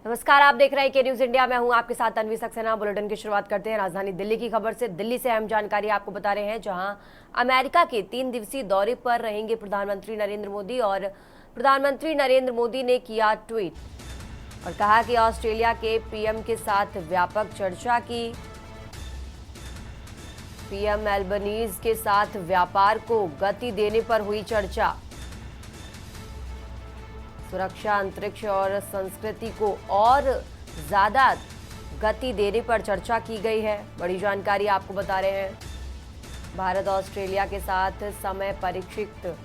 नमस्कार, आप देख रहे हैं के न्यूज इंडिया। मैं हूं आपके साथ तन्वी सक्सेना। बुलेटिन की शुरुआत करते हैं राजधानी दिल्ली की खबर से। दिल्ली से अहम जानकारी आपको बता रहे हैं, जहां अमेरिका के 3 दिवसीय दौरे पर रहेंगे प्रधानमंत्री नरेंद्र मोदी। और प्रधानमंत्री नरेंद्र मोदी ने किया ट्वीट और कहा कि ऑस्ट्रेलिया के पीएम के साथ व्यापक चर्चा की। पीएम एल्बनीज के साथ व्यापार को गति देने पर हुई चर्चा। सुरक्षा, अंतरिक्ष और संस्कृति को और ज्यादा गति देने पर चर्चा की गई है। बड़ी जानकारी आपको बता रहे हैं। भारत ऑस्ट्रेलिया के साथ समय परीक्षित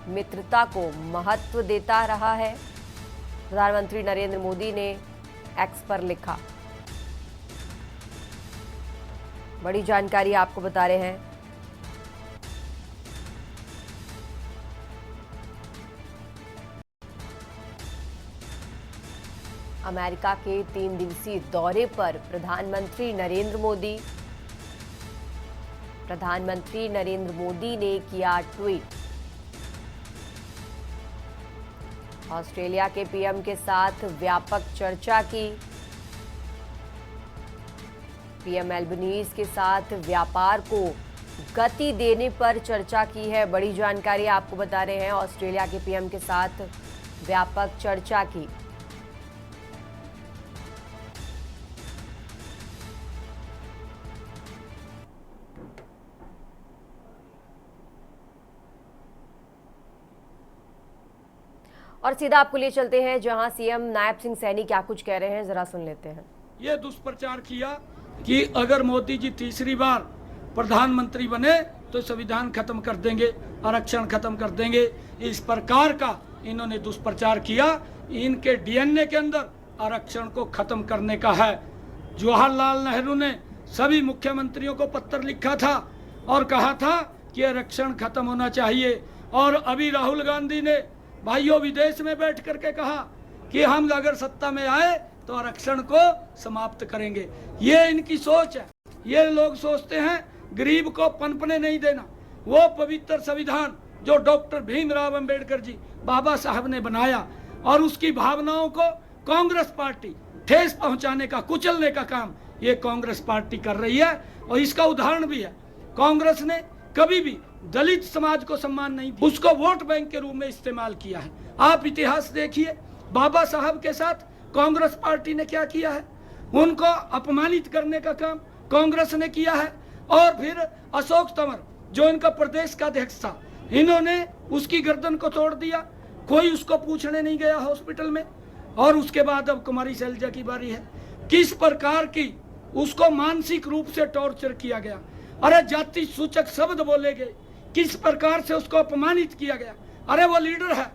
मित्रता को महत्व देता रहा है, प्रधानमंत्री नरेंद्र मोदी ने एक्स पर लिखा। बड़ी जानकारी आपको बता रहे हैं। अमेरिका के 3 दिवसीय दौरे पर प्रधानमंत्री नरेंद्र मोदी ने किया ट्वीट। ऑस्ट्रेलिया के पीएम के साथ व्यापक चर्चा की। पीएम एल्बनीज के साथ व्यापार को गति देने पर चर्चा की है। बड़ी जानकारी आपको बता रहे हैं। ऑस्ट्रेलिया के पीएम के साथ व्यापक चर्चा की। और सीधा आपको लिए चलते हैं, जहां सीएम नायब सिंह सैनी क्या कुछ कह रहे हैं, जरा सुन लेते हैं। ये दुष्प्रचार किया कि अगर मोदी जी तीसरी बार प्रधानमंत्री बने तो संविधान खत्म कर देंगे, आरक्षण खत्म कर देंगे। इस प्रकार का इन्होंने दुष्प्रचार किया। इनके डीएनए के अंदर आरक्षण को खत्म करने का है। जवाहरलाल नेहरू ने सभी मुख्यमंत्रियों को पत्र लिखा था और कहा था कि आरक्षण खत्म होना चाहिए। और अभी राहुल गांधी ने भाइयों विदेश में बैठ करके कहा कि हम अगर सत्ता में आए तो आरक्षण को समाप्त करेंगे। ये इनकी सोच है। ये लोग सोचते हैं गरीब को पनपने नहीं देना। वो पवित्र संविधान जो डॉक्टर भीमराव अंबेडकर जी बाबा साहब ने बनाया और उसकी भावनाओं को कांग्रेस पार्टी ठेस पहुंचाने का, कुचलने का काम ये कांग्रेस पार्टी कर रही है। और इसका उदाहरण भी है, कांग्रेस ने कभी भी दलित समाज को सम्मान नहीं दिया, उसको वोट बैंक के रूप में इस्तेमाल किया है। आप इतिहास देखिए, बाबा साहब के साथ कांग्रेस पार्टी ने क्या किया है। उनको अपमानित करने का काम कांग्रेस ने किया है। और फिर अशोक तंवर जो इनका प्रदेश का अध्यक्ष था, इन्होंने उसकी गर्दन को तोड़ दिया। कोई उसको पूछने नहीं गया हॉस्पिटल में। और उसके बाद अब कुमारी शैलजा की बारी है। किस प्रकार की उसको मानसिक रूप से टॉर्चर किया गया। अरे जाति सूचक शब्द बोले गए, किस प्रकार से उसको अपमानित किया गया। अरे वो लीडर है,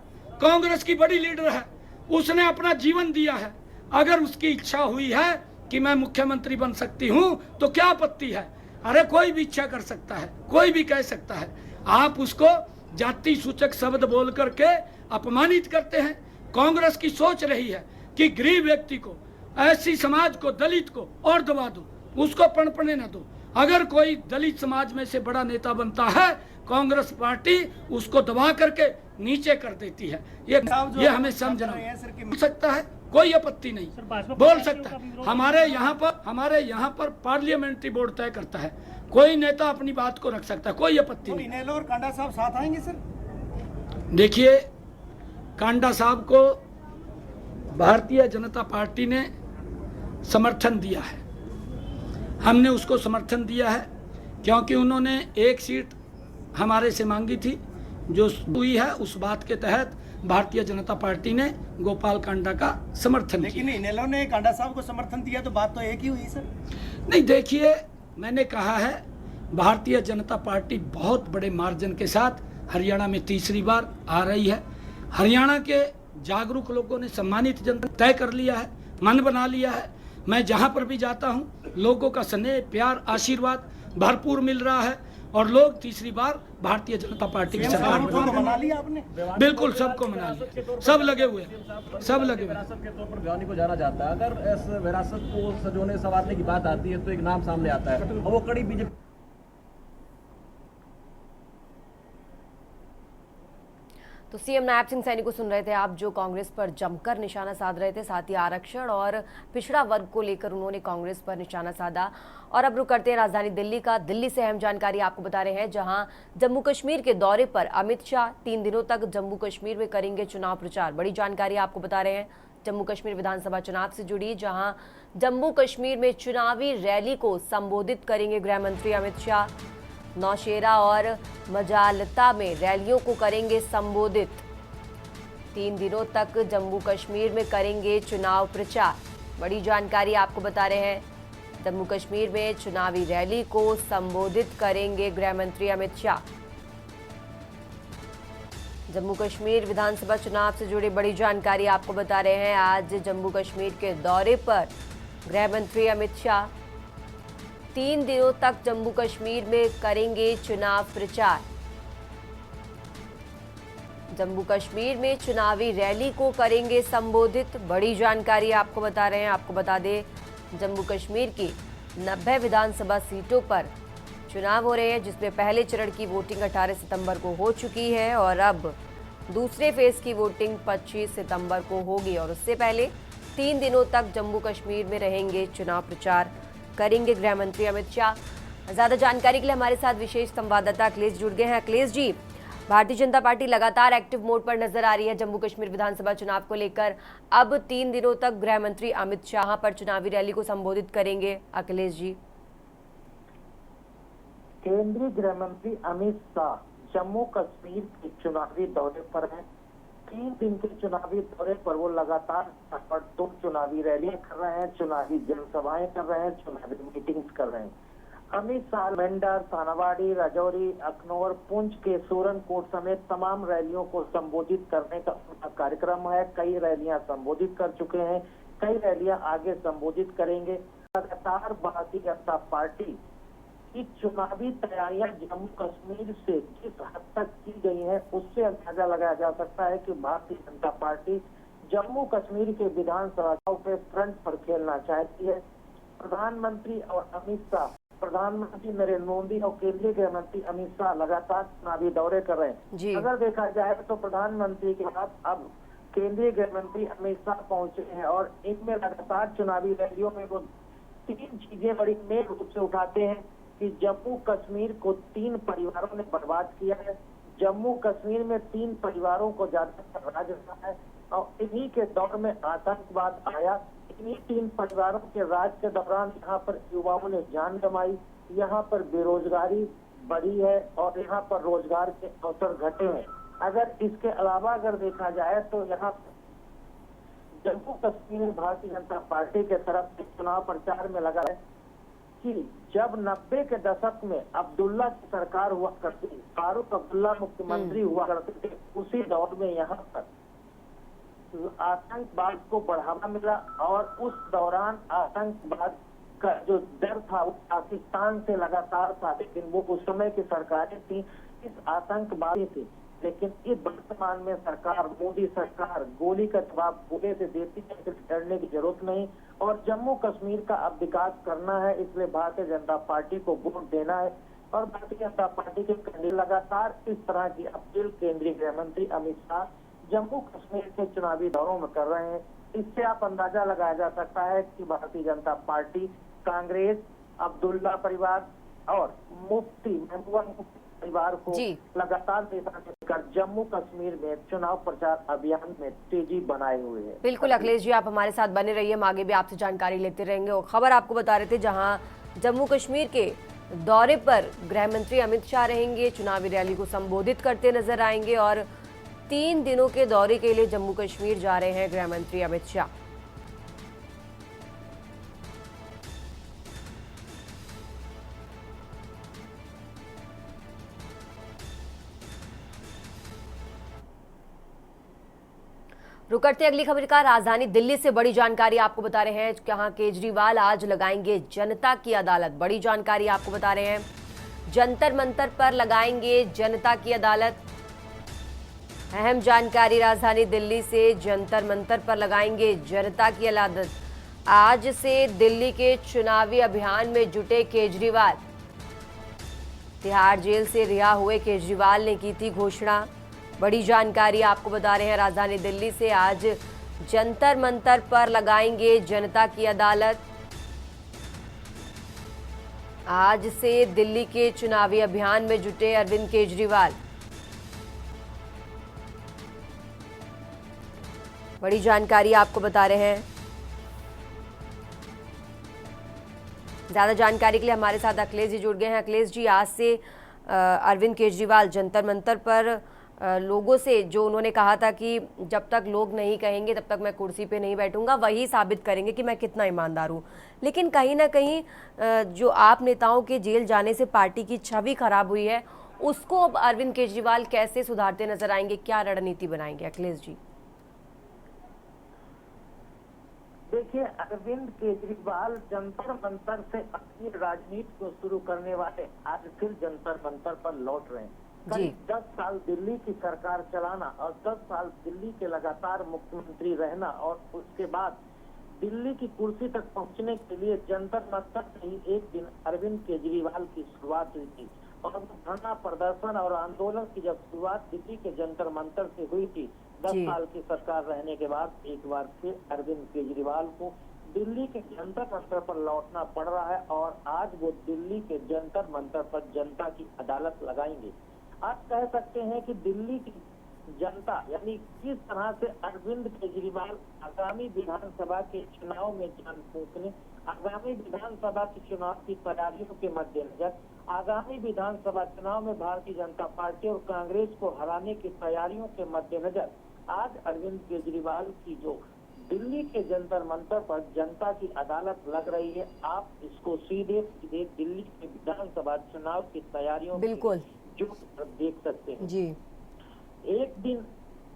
कांग्रेस की बड़ी लीडर है, उसने अपना जीवन दिया है। अगर उसकी इच्छा हुई है कि मैं मुख्यमंत्री बन सकती हूं तो क्या आपत्ति है। अरे कोई भी इच्छा कर सकता है, कोई भी कह सकता है। आप उसको जाति सूचक शब्द बोल करके अपमानित करते हैं। कांग्रेस की सोच रही है कि गरीब व्यक्ति को, ऐसी समाज को, दलित को और दबा दो, उसको पनपने न दो। अगर कोई दलित समाज में से बड़ा नेता बनता है, कांग्रेस पार्टी उसको दबा करके नीचे कर देती है। ये हमें समझना बोल सकता है, कोई आपत्ति नहीं, बोल सकता है। हमारे यहाँ पर पार्लियामेंट्री बोर्ड तय करता है। कोई नेता अपनी बात को रख सकता है, कोई आपत्ति नहीं। इनेलो और कांडा साहब साथ आएंगे सर? देखिए, कांडा साहब को भारतीय जनता पार्टी ने समर्थन दिया है। हमने उसको समर्थन दिया है क्योंकि उन्होंने एक सीट हमारे से मांगी थी जो हुई है। उस बात के तहत भारतीय जनता पार्टी ने गोपाल कांडा का समर्थन किया। लेकिन इनेलो ने कांडा साहब को समर्थन दिया तो बात तो एक ही हुई सर। नहीं, देखिए, मैंने कहा है भारतीय जनता पार्टी बहुत बड़े मार्जिन के साथ हरियाणा में तीसरी बार आ रही है। हरियाणा के जागरूक लोगों ने, सम्मानित जनता तय कर लिया है, मन बना लिया है। मैं जहां पर भी जाता हूं, लोगों का स्नेह, प्यार, आशीर्वाद भरपूर मिल रहा है। और लोग तीसरी बार भारतीय जनता पार्टी की सरकार बना लिया आपने? बिल्कुल, सबको मना लिया, सब लगे हुए, सब लगे हुए। विरासत के तौर पर भिवानी को जाना जाता है। अगर इस विरासत को सजोने संवारने की बात आती है तो एक नाम सामने आता है और वो कड़ी बीजेपी। तो सीएम नायब सिंह सैनी को सुन रहे थे आप, जो कांग्रेस पर जमकर निशाना साध रहे थे। साथ ही आरक्षण और पिछड़ा वर्ग को लेकर उन्होंने कांग्रेस पर निशाना साधा। और अब रुक करते हैं राजधानी दिल्ली का। दिल्ली से अहम जानकारी आपको बता रहे हैं, जहां जम्मू कश्मीर के दौरे पर अमित शाह 3 दिनों तक जम्मू कश्मीर में करेंगे चुनाव प्रचार। बड़ी जानकारी आपको बता रहे हैं जम्मू कश्मीर विधानसभा चुनाव से जुड़ी, जहां जम्मू कश्मीर में चुनावी रैली को संबोधित करेंगे गृह मंत्री अमित शाह। नौशेरा और मजालता में रैलियों को करेंगे संबोधित। 3 दिनों तक जम्मू कश्मीर में करेंगे चुनाव प्रचार। बड़ी जानकारी आपको बता रहे हैं, जम्मू कश्मीर में चुनावी रैली को संबोधित करेंगे गृह मंत्री अमित शाह। जम्मू कश्मीर विधानसभा चुनाव से जुड़ी बड़ी जानकारी आपको बता रहे हैं। आज जम्मू कश्मीर के दौरे पर गृह मंत्री अमित शाह 3 दिनों तक जम्मू कश्मीर में करेंगे चुनाव प्रचार। जम्मू कश्मीर में चुनावी रैली को करेंगे संबोधित। बड़ी जानकारी आपको बता रहे हैं। आपको बता दें, जम्मू कश्मीर की 90 विधानसभा सीटों पर चुनाव हो रहे हैं, जिसमें पहले चरण की वोटिंग 18 सितंबर को हो चुकी है और अब दूसरे फेज की वोटिंग 25 सितंबर को होगी। और उससे पहले 3 दिनों तक जम्मू कश्मीर में रहेंगे, चुनाव प्रचार करेंगे गृह मंत्री अमित शाह। ज्यादा जानकारी के लिए हमारे साथ विशेष संवाददाता अखिलेश जुड़ गए हैं। अखिलेश जी, भारतीय जनता पार्टी लगातार एक्टिव मोड पर नजर आ रही है जम्मू कश्मीर विधानसभा चुनाव को लेकर। अब 3 दिनों तक गृह मंत्री अमित शाह पर चुनावी रैली को संबोधित करेंगे। अखिलेश जी, केंद्रीय गृह मंत्री अमित शाह जम्मू कश्मीर के चुनावी दौरे पर हैं। 3 दिन के चुनावी दौरे पर वो लगातार ताबड़तोड़ चुनावी रैलियां कर रहे हैं, चुनावी जनसभाएं कर रहे हैं, चुनावी मीटिंग्स कर रहे हैं। अमित शाह मेंढर, थानावाड़ी, राजौरी, अखनौर, पुंछ के सोरनकोट समेत तमाम रैलियों को संबोधित करने का उनका कार्यक्रम है। कई रैलियां संबोधित कर चुके हैं, कई रैलियां आगे संबोधित करेंगे। लगातार भारतीय जनता पार्टी की चुनावी तैयारियां जम्मू कश्मीर से किस हद तक की गई है, उससे अंदाजा लगाया जा सकता है कि भारतीय जनता पार्टी जम्मू कश्मीर के विधानसभा पे फ्रंट पर खेलना चाहती है। प्रधानमंत्री और अमित शाह, प्रधानमंत्री नरेंद्र मोदी और केंद्रीय गृह मंत्री अमित शाह लगातार चुनावी दौरे कर रहे हैं। अगर देखा जाए तो प्रधानमंत्री के बाद अब केंद्रीय गृह मंत्री अमित शाह पहुंचे हैं और इनमें लगातार चुनावी रैलियों में वो 3 चीजें बड़ी मेन रूप से उठाते हैं कि जम्मू कश्मीर को 3 परिवारों ने बर्बाद किया है। जम्मू कश्मीर में 3 परिवारों को ज्यादातर राज रहा है और इन्हीं के दौर में आतंकवाद आया। इन्हीं 3 परिवारों के राज के दौरान यहाँ पर युवाओं ने जान गंवाई, यहाँ पर बेरोजगारी बढ़ी है और यहाँ पर रोजगार के अवसर घटे हैं। अगर इसके अलावा अगर देखा जाए तो यहाँ जम्मू कश्मीर में भारतीय जनता पार्टी के तरफ से चुनाव प्रचार में लगा है कि जब 90 के दशक में अब्दुल्ला की सरकार हुआ करती, फारूक अब्दुल्ला मुख्यमंत्री हुआ करते थे, उसी दौर में यहाँ पर आतंकवाद को बढ़ावा मिला और उस दौरान आतंकवाद का जो डर था वो पाकिस्तान से लगातार था, लेकिन वो उस समय की सरकारें थी इस आतंकवादी थी। लेकिन इस वर्तमान में सरकार, मोदी सरकार गोली का जवाब गोले से देती है, डरने की जरूरत नहीं और जम्मू कश्मीर का अब विकास करना है, इसलिए भारतीय जनता पार्टी को वोट देना है। और भारतीय जनता पार्टी के कैंडिडेट लगातार इस तरह की अपील केंद्रीय गृह मंत्री अमित शाह जम्मू कश्मीर के चुनावी दौरों में कर रहे हैं। इससे आप अंदाजा लगाया जा सकता है कि भारतीय जनता पार्टी, कांग्रेस, अब्दुल्ला परिवार और मुफ्ती महबूबा मुफ्ती परिवार को लगातार कर जम्मू कश्मीर में चुनाव प्रचार अभियान में तेजी बनाए हुए है। बिल्कुल अखिलेश जी, आप हमारे साथ बने रहिए, हम आगे भी आपसे जानकारी लेते रहेंगे। और खबर आपको बता रहे थे, जहां जम्मू कश्मीर के दौरे पर गृह मंत्री अमित शाह रहेंगे, चुनावी रैली को संबोधित करते नजर आएंगे और 3 दिनों के दौरे के लिए जम्मू कश्मीर जा रहे हैं गृह मंत्री अमित शाह। रुक करते अगली खबर का। राजधानी दिल्ली से बड़ी जानकारी आपको बता रहे हैं, जहां केजरीवाल आज लगाएंगे जनता की अदालत। बड़ी जानकारी आपको बता रहे हैं, जंतर मंतर पर लगाएंगे जनता की अदालत। अहम जानकारी राजधानी दिल्ली से, जंतर मंतर पर लगाएंगे जनता की अदालत। आज से दिल्ली के चुनावी अभियान में जुटे केजरीवाल। तिहाड़ जेल से रिहा हुए केजरीवाल ने की थी घोषणा। बड़ी जानकारी आपको बता रहे हैं राजधानी दिल्ली से। आज जंतर मंतर पर लगाएंगे जनता की अदालत। आज से दिल्ली के चुनावी अभियान में जुटे अरविंद केजरीवाल। बड़ी जानकारी आपको बता रहे हैं। ज्यादा जानकारी के लिए हमारे साथ अखिलेश जी जुड़ गए हैं। अखिलेश जी, आज से अरविंद केजरीवाल जंतर मंतर पर लोगों से जो उन्होंने कहा था कि जब तक लोग नहीं कहेंगे तब तक मैं कुर्सी पे नहीं बैठूंगा, वही साबित करेंगे कि मैं कितना ईमानदार हूं। लेकिन कहीं ना कहीं जो आप नेताओं के जेल जाने से पार्टी की छवि खराब हुई है, उसको अब अरविंद केजरीवाल कैसे सुधारते नजर आएंगे, क्या रणनीति बनाएंगे? अखिलेश जी देखिए, अरविंद केजरीवाल जंतर मंतर से अपनी राजनीति को शुरू करने वाले आज फिर जंतर मंतर पर लौट रहे हैं। करीब 10 साल दिल्ली की सरकार चलाना और 10 साल दिल्ली के लगातार मुख्यमंत्री रहना और उसके बाद दिल्ली की कुर्सी तक पहुंचने के लिए जंतर मंतर से ही एक दिन अरविंद केजरीवाल की शुरुआत हुई थी। और धरना प्रदर्शन और आंदोलन की जब शुरुआत दिल्ली के जंतर मंतर से हुई थी, 10 साल की सरकार रहने के बाद एक बार फिर अरविंद केजरीवाल को दिल्ली के जंतर मंतर पर लौटना पड़ रहा है। और आज वो दिल्ली के जंतर मंतर पर जनता की अदालत लगाएंगे। आप कह सकते हैं कि दिल्ली की जनता यानी किस तरह से अरविंद केजरीवाल आगामी विधानसभा के चुनाव में जान फूंकने, आगामी विधानसभा के चुनाव की तैयारियों के मद्देनजर, आगामी विधानसभा चुनाव में भारतीय जनता पार्टी और कांग्रेस को हराने की तैयारियों के मद्देनजर आज अरविंद केजरीवाल की जो दिल्ली के जंतर मंतर पर जनता की अदालत लग रही है, आप इसको सीधे सीधे दिल्ली के विधानसभा चुनाव की तैयारियों बिल्कुल जो देख सकते हैं। जी, एक दिन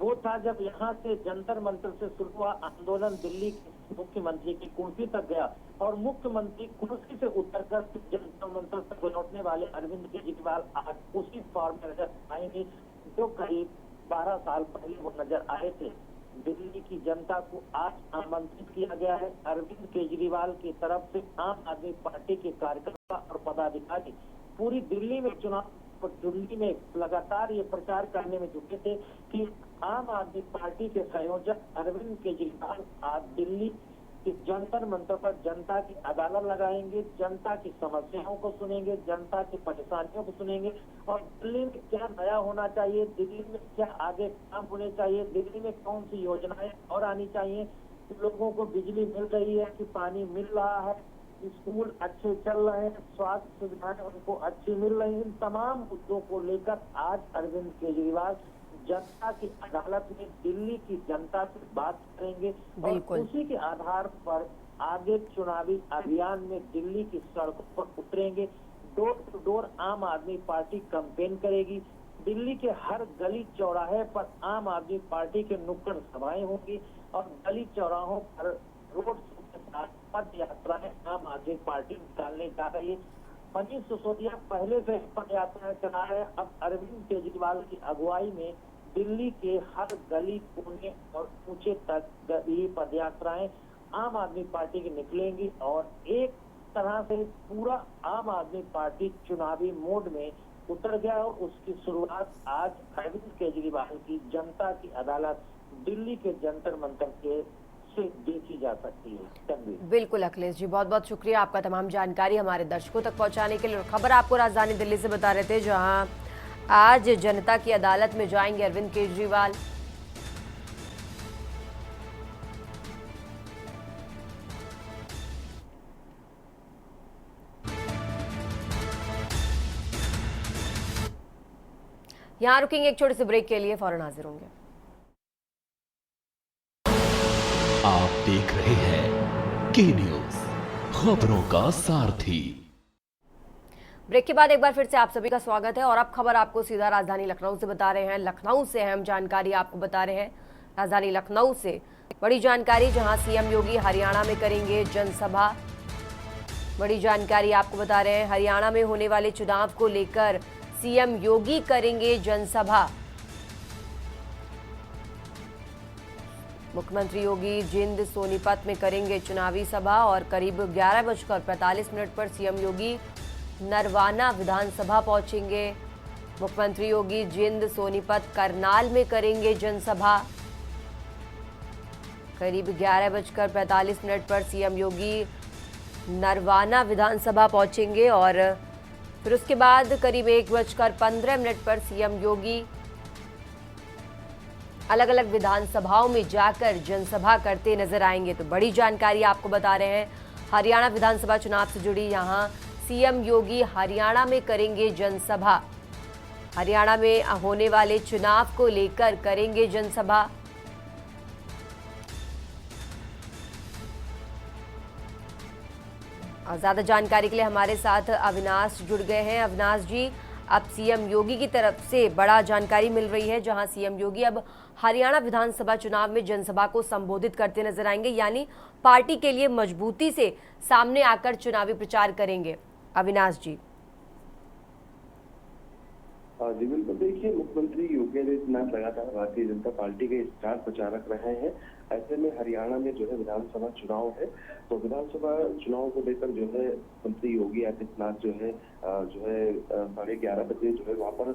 वो था जब यहाँ से जंतर मंतर से शुरू हुआ आंदोलन दिल्ली के मुख्यमंत्री की कुर्सी तक गया और मुख्यमंत्री कुर्सी से उतरकर जंतर मंतर तक लौटने वाले अरविंद केजरीवाल आज उसी फॉर्म में नजर आएंगे जो करीब 12 साल पहले वो नजर आए थे। दिल्ली की जनता को आज आमंत्रित किया गया है। अरविंद केजरीवाल की तरफ से आम आदमी पार्टी के कार्यकर्ता और पदाधिकारी पूरी दिल्ली में दिल्ली में लगातार ये प्रचार करने में जुटे थे कि आम आदमी पार्टी के संयोजक अरविंद केजरीवाल आज दिल्ली के जंतर मंतर पर जनता की अदालत लगाएंगे, जनता की समस्याओं को सुनेंगे, जनता की परेशानियों को सुनेंगे और दिल्ली में क्या नया होना चाहिए, दिल्ली में क्या आगे काम होने चाहिए, दिल्ली में कौन सी योजनाएं और आनी चाहिए, लोगों को बिजली मिल रही है कि पानी मिल रहा है, स्कूल अच्छे चल रहे हैं, स्वास्थ्य सुविधाएं उनको अच्छी मिल रही हैं। इन तमाम मुद्दों को लेकर आज अरविंद केजरीवाल जनता की अदालत में दिल्ली की जनता से बात करेंगे और उसी के आधार पर आगे चुनावी अभियान में दिल्ली की सड़कों पर उतरेंगे। डोर टू डोर आम आदमी पार्टी कैंपेन करेगी। दिल्ली के हर गली चौराहे पर आम आदमी पार्टी के नुक्कड़ सभाएं होंगी और गली चौराहों पर रोड पद यात्राएं आम आदमी पार्टी निकालने जा रही है। मनीष सिसोदिया पहले से पद यात्राएं चला रहे हैं। अब अरविंद केजरीवाल की अगुवाई में दिल्ली के हर गली कोने और ऊंचे तक ये पद यात्राएं आम आदमी पार्टी की निकलेंगी और एक तरह से पूरा आम आदमी पार्टी चुनावी मोड में उतर गया और उसकी शुरुआत आज अरविंद केजरीवाल की जनता की अदालत दिल्ली के जंतर मंतर के से देखी जा सकती है। बिल्कुल अखिलेश जी, बहुत बहुत शुक्रिया आपका तमाम जानकारी हमारे दर्शकों तक पहुंचाने के लिए। खबर आपको राजधानी दिल्ली से बता रहे थे, जहां आज जनता की अदालत में जाएंगे अरविंद केजरीवाल। यहां रुकेंगे एक छोटे से ब्रेक के लिए, फौरन हाजिर होंगे। आप देख रहे हैं के न्यूज, खबरों का सारथी। ब्रेक के बाद एक बार फिर से आप सभी का स्वागत है और अब खबर आपको सीधा राजधानी लखनऊ से बता रहे हैं। लखनऊ से अहम जानकारी आपको बता रहे हैं। राजधानी लखनऊ से बड़ी जानकारी, जहां सीएम योगी हरियाणा में करेंगे जनसभा। बड़ी जानकारी आपको बता रहे हैं, हरियाणा में होने वाले चुनाव को लेकर सीएम योगी करेंगे जनसभा। मुख्यमंत्री योगी जिंद सोनीपत में करेंगे चुनावी सभा और करीब 11:45 पर सीएम योगी नरवाना विधानसभा पहुंचेंगे। मुख्यमंत्री योगी जिंद, सोनीपत, करनाल में करेंगे जनसभा। करीब 11:45 पर सीएम योगी नरवाना विधानसभा पहुंचेंगे और फिर उसके बाद करीब 1:15 पर सीएम योगी अलग अलग विधानसभाओं में जाकर जनसभा करते नजर आएंगे। तो बड़ी जानकारी आपको बता रहे हैं हरियाणा विधानसभा चुनाव से जुड़ी। यहां सीएम योगी हरियाणा में करेंगे जनसभा। हरियाणा में होने वाले चुनाव को लेकर करेंगे जनसभा। और ज्यादा जानकारी के लिए हमारे साथ अविनाश जुड़ गए हैं। अविनाश जी, अब सीएम योगी की तरफ से बड़ा जानकारी मिल रही है, जहां सीएम योगी अब हरियाणा विधानसभा चुनाव में जनसभा को संबोधित करते नजर आएंगे, यानी पार्टी के लिए मजबूती से सामने आकर चुनावी प्रचार करेंगे। अविनाश जी। जी बिल्कुल, देखिए मुख्यमंत्री योगी आदित्यनाथ लगातार भारतीय जनता पार्टी के स्टार प्रचारक रहे हैं। ऐसे में हरियाणा में जो है विधानसभा चुनाव है, तो विधानसभा चुनाव को लेकर जो है मुख्यमंत्री योगी आदित्यनाथ जो है 11:30 बजे जो है वहाँ पर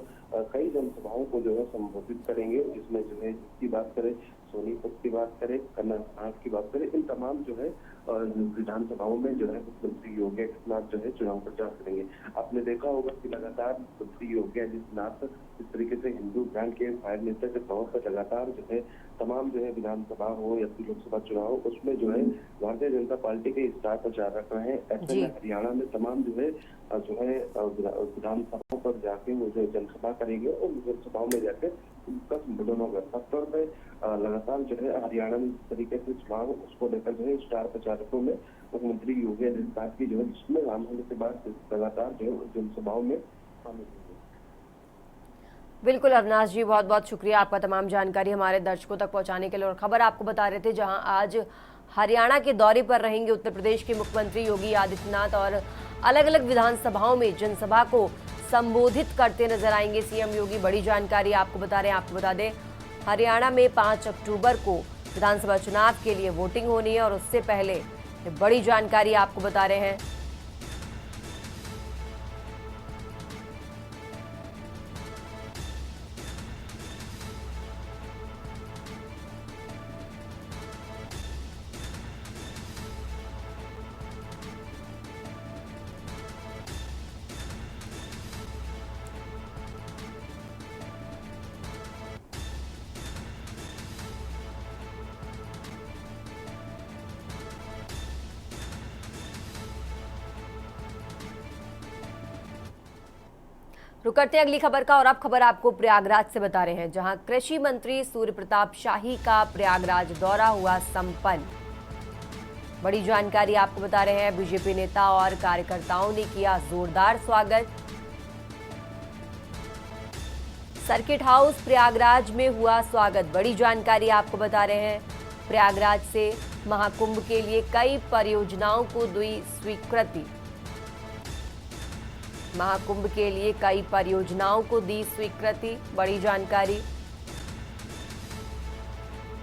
कई जनसभाओं को जो है संबोधित करेंगे, जिसमें जो है जिसकी बात करें सोनीपत की बात करें, करनाल की बात करें, इन तमाम जो है विधानसभाओं में जो है मुख्यमंत्री योगी आदित्यनाथ जो है चुनाव प्रचार करेंगे। आपने देखा होगा कि लगातार मुख्यमंत्री योगी आदित्यनाथ इस तरीके से हिंदू ब्रांड के फायर मिनिस्टर के तौर पर लगातार जो है तमाम जो है विधानसभा हो या फिर लोकसभा चुनाव हो, उसमें जो है भारतीय जनता पार्टी के स्टार प्रचारक रहे हैं। ऐसे में हरियाणा में तमाम जो है विधानसभाओं पर जाके वो जो जनसभा करेंगे और विधानसभाओं में जाके उनका संबोधन होगा। खासतौर पर लगातार जो है हरियाणा में जिस तरीके से चुनाव उसको लेकर जो है स्टार प्रचारकों में मुख्यमंत्री योगी आदित्यनाथ की जो है जिसमें नाम होने के बाद लगातार जो है जनसभाओं में शामिल होंगे। बिल्कुल अविनाश जी, बहुत बहुत शुक्रिया आपका तमाम जानकारी हमारे दर्शकों तक पहुंचाने के लिए। और खबर आपको बता रहे थे, जहां आज हरियाणा के दौरे पर रहेंगे उत्तर प्रदेश के मुख्यमंत्री योगी आदित्यनाथ और अलग अलग विधानसभाओं में जनसभा को संबोधित करते नजर आएंगे सीएम योगी। बड़ी जानकारी आपको बता रहे हैं। आपको बता दें हरियाणा में 5 अक्टूबर को विधानसभा चुनाव के लिए वोटिंग होनी है और उससे पहले बड़ी जानकारी आपको बता रहे हैं। रुक करते हैं अगली खबर का, और अब खबर आपको प्रयागराज से बता रहे हैं, जहां कृषि मंत्री सूर्य प्रताप शाही का प्रयागराज दौरा हुआ संपन्न। बड़ी जानकारी आपको बता रहे हैं, बीजेपी नेता और कार्यकर्ताओं ने किया जोरदार स्वागत। सर्किट हाउस प्रयागराज में हुआ स्वागत। बड़ी जानकारी आपको बता रहे हैं, प्रयागराज से महाकुंभ के लिए कई परियोजनाओं को दी स्वीकृति। महाकुंभ के लिए कई परियोजनाओं को दी स्वीकृति। बड़ी जानकारी,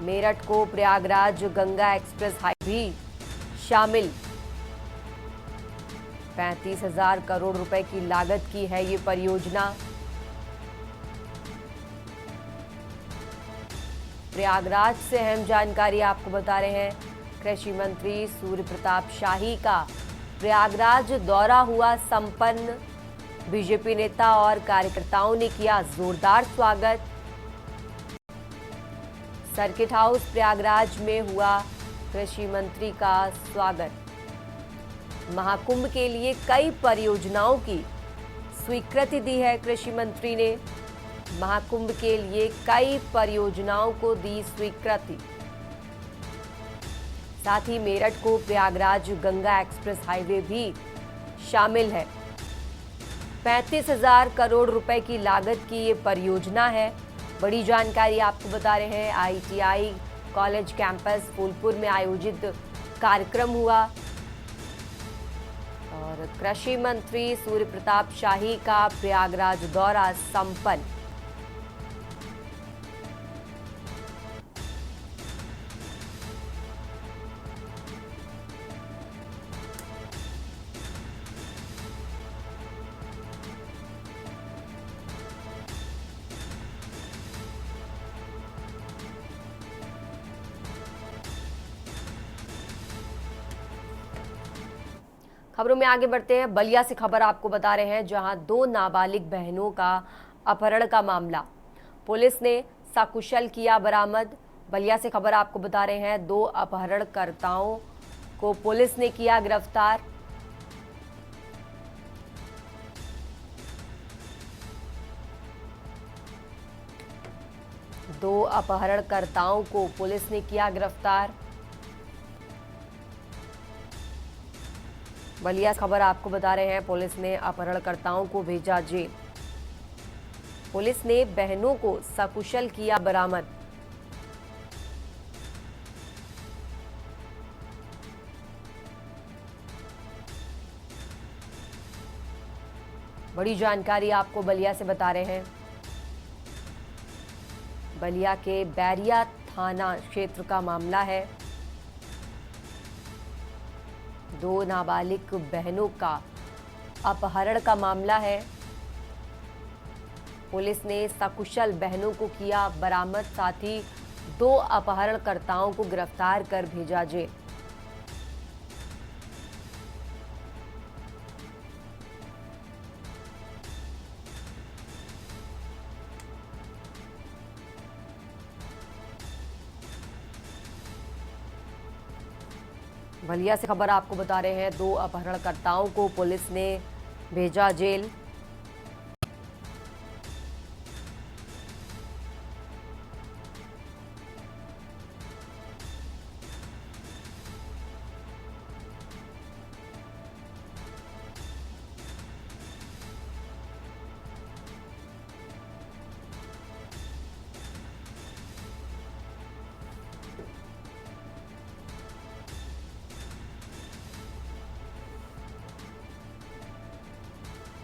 मेरठ को प्रयागराज गंगा एक्सप्रेस हाईवे भी शामिल। 35,000 करोड़ रुपए की लागत की है ये परियोजना। प्रयागराज से अहम जानकारी आपको बता रहे हैं, कृषि मंत्री सूर्य प्रताप शाही का प्रयागराज दौरा हुआ संपन्न। बीजेपी नेता और कार्यकर्ताओं ने किया जोरदार स्वागत। सर्किट हाउस प्रयागराज में हुआ कृषि मंत्री का स्वागत। महाकुंभ के लिए कई परियोजनाओं की स्वीकृति दी है कृषि मंत्री ने। महाकुंभ के लिए कई परियोजनाओं को दी स्वीकृति। साथ ही मेरठ को प्रयागराज गंगा एक्सप्रेस हाईवे भी शामिल है। 35,000 करोड़ रुपए की लागत की ये परियोजना है। बड़ी जानकारी आपको बता रहे हैं, ITI कॉलेज कैंपस फूलपुर में आयोजित कार्यक्रम हुआ और कृषि मंत्री सूर्य प्रताप शाही का प्रयागराज दौरा संपन्न। खबरों में आगे बढ़ते हैं। बलिया से खबर आपको बता रहे हैं, जहां 2 नाबालिग बहनों का अपहरण का मामला पुलिस ने सकुशल किया बरामद। बलिया से खबर आपको बता रहे हैं, 2 अपहरणकर्ताओं को पुलिस ने किया गिरफ्तार। दो अपहरणकर्ताओं को पुलिस ने किया गिरफ्तार। बलिया खबर आपको बता रहे हैं, पुलिस ने अपहरणकर्ताओं को भेजा जेल। पुलिस ने बहनों को सकुशल किया बरामद। बड़ी जानकारी आपको बलिया से बता रहे हैं। बलिया के बैरिया थाना क्षेत्र का मामला है। 2 नाबालिग बहनों का अपहरण का मामला है। पुलिस ने सकुशल बहनों को किया बरामद, साथ ही 2 अपहरणकर्ताओं को गिरफ्तार कर भेजा जेल। बलिया से खबर आपको बता रहे हैं, 2 अपहरणकर्ताओं को पुलिस ने भेजा जेल।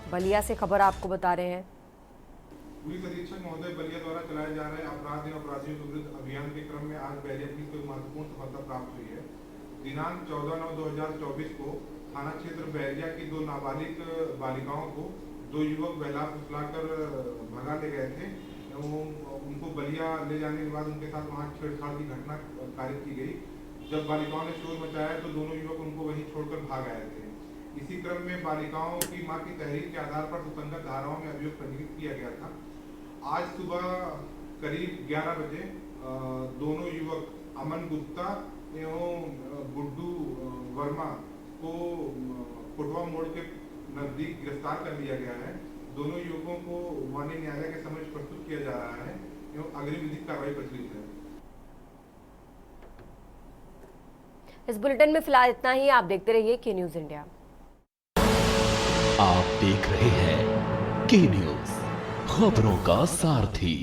बलिया से खबर आपको बता रहे हैं। पुलिस अधीक्षक महोदय बलिया द्वारा चलाए जा रहे अपराध एवं अपराधियों के विरुद्ध अभियान के क्रम में आज बलिया पुलिस को एक महत्वपूर्ण सफलता प्राप्त हुई है। दिनांक 14/9/2024 को थाना क्षेत्र बैरिया की 2 नाबालिग बालिकाओं को 2 युवक बहला फुसलाकर भगा ले गए थे। उनको बलिया ले जाने के बाद उनके साथ वहां छेड़छाड़ की घटना कारित की गई। जब बालिकाओं ने शोर मचाया तो दोनों युवक उनको वहीं छोड़कर भाग आए थे। इसी क्रम में बालिकाओं की मां की तहरीर के आधार पर सुसंगत धाराओं में अभियोग पंजीकृत किया गया था। आज सुबह करीब 11 बजे दोनों युवक अमन गुप्ता एवं गुड्डू वर्मा को कोटवा मोड़ के नजदीक गिरफ्तार कर लिया गया है। दोनों युवकों को माननीय न्यायालय के समक्ष प्रस्तुत किया जा रहा है एवं अग्रिम विधिक कार्रवाई प्रचलित है। इस बुलेटिन में फिलहाल इतना ही। आप देखते रहिए के न्यूज इंडिया। आप देख रहे हैं के न्यूज, खबरों का सारथी।